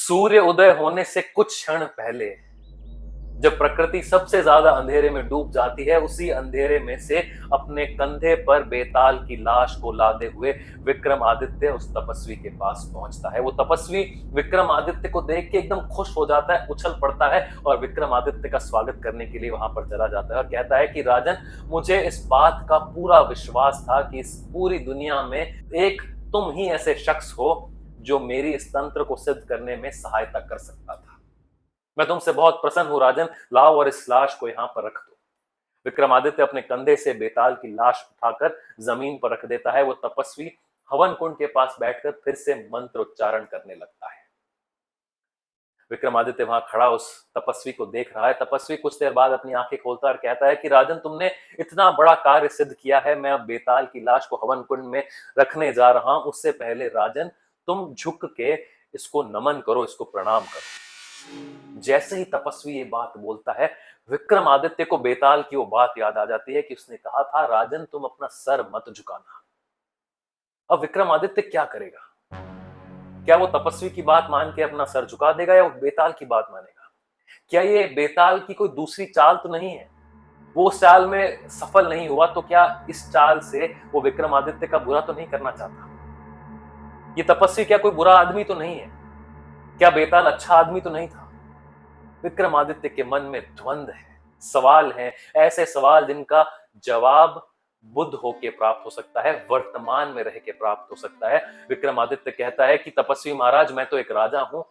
सूर्य उदय होने से कुछ क्षण पहले जब प्रकृति सबसे ज्यादा अंधेरे में डूब जाती है, उसी अंधेरे में से अपने कंधे पर बेताल की लाश को लादे हुए विक्रमादित्य उस तपस्वी के पास पहुंचता है। वो तपस्वी विक्रमादित्य को देख के एकदम खुश हो जाता है, उछल पड़ता है और विक्रमादित्य का स्वागत करने के लिए वहां पर चला जाता है और कहता है कि राजन, मुझे इस बात का पूरा विश्वास था कि इस पूरी दुनिया में एक तुम ही ऐसे शख्स हो जो मेरी इस तंत्र को सिद्ध करने में सहायता कर सकता था। मैं तुमसे बहुत प्रसन्न हूं राजन, लाओ और इस लाश को यहां पर रख दो। विक्रमादित्य अपने कंधे से बेताल की लाश उठाकर जमीन पर रख देता है। वो तपस्वी हवन कुंड के पास बैठकर फिर से मंत्र उच्चारण करने लगता है। विक्रमादित्य वहां खड़ा उस तपस्वी को देख रहा है। तपस्वी कुछ देर बाद अपनी आंखें खोलता है और कहता है कि राजन, तुमने इतना बड़ा कार्य सिद्ध किया है, मैं अब बेताल की लाश को हवन कुंड में रखने जा रहा हूं। उससे पहले राजन, तुम झुक के इसको नमन करो, इसको प्रणाम करो। जैसे ही तपस्वी ये बात बोलता है, विक्रमादित्य को बेताल की वो बात याद आ जाती है कि उसने कहा था, राजन तुम अपना सर मत झुकाना। अब विक्रमादित्य क्या करेगा? क्या वो तपस्वी की बात मान के अपना सर झुका देगा या वो बेताल की बात मानेगा? क्या ये बेताल की कोई दूसरी चाल तो नहीं है? वो उस चाल में सफल नहीं हुआ तो क्या इस चाल से वो विक्रमादित्य का बुरा तो नहीं करना चाहता? ये तपस्वी क्या कोई बुरा आदमी तो नहीं है? क्या बेताल अच्छा आदमी तो नहीं था? विक्रमादित्य के मन में द्वंद्व है, सवाल है, ऐसे सवाल जिनका जवाब बुद्ध होके प्राप्त हो सकता है, वर्तमान में रह के प्राप्त हो सकता है। विक्रमादित्य कहता है कि तपस्वी महाराज, मैं तो एक राजा हूं,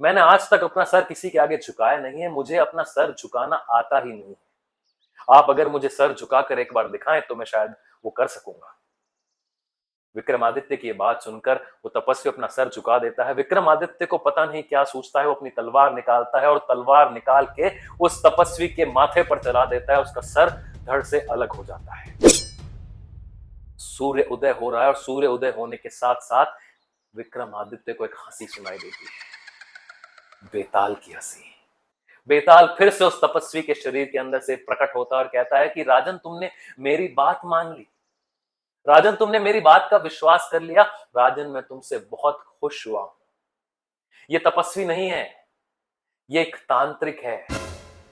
मैंने आज तक अपना सर किसी के आगे झुकाया नहीं है, मुझे अपना सर झुकाना आता ही नहीं है। आप अगर मुझे सर झुकाकर एक बार दिखाएं तो मैं शायद वो कर सकूंगा। विक्रमादित्य की ये बात सुनकर वो तपस्वी अपना सर झुका देता है। विक्रमादित्य को पता नहीं क्या सोचता है, वो अपनी तलवार निकालता है और तलवार निकाल के उस तपस्वी के माथे पर चला देता है। उसका सर धड़ से अलग हो जाता है। सूर्य उदय हो रहा है और सूर्य उदय होने के साथ साथ विक्रमादित्य को एक हंसी सुनाई देती है, बेताल की हंसी। बेताल फिर से उस तपस्वी के शरीर के अंदर से प्रकट होता है और कहता है कि राजन, तुमने मेरी बात मान ली, राजन तुमने मेरी बात का विश्वास कर लिया, राजन मैं तुमसे बहुत खुश हुआ हूं। ये तपस्वी नहीं है, ये एक तांत्रिक है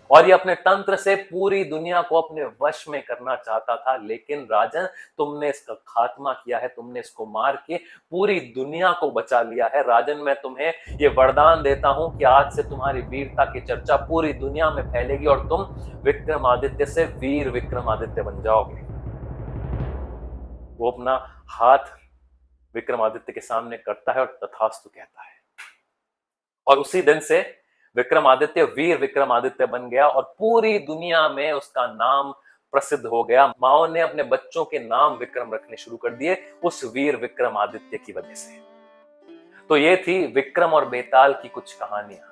और ये अपने तंत्र से पूरी दुनिया को अपने वश में करना चाहता था, लेकिन राजन तुमने इसका खात्मा किया है, तुमने इसको मार के पूरी दुनिया को बचा लिया है। राजन मैं तुम्हें ये वरदान देता हूं कि आज से तुम्हारी वीरता की चर्चा पूरी दुनिया में फैलेगी और तुम विक्रमादित्य से वीर विक्रमादित्य बन जाओगे। वो अपना हाथ विक्रमादित्य के सामने करता है और तथास्तु कहता है और उसी दिन से विक्रमादित्य वीर विक्रमादित्य बन गया और पूरी दुनिया में उसका नाम प्रसिद्ध हो गया। माओ ने अपने बच्चों के नाम विक्रम रखने शुरू कर दिए उस वीर विक्रमादित्य की वजह से। तो ये थी विक्रम और बेताल की कुछ कहानियां।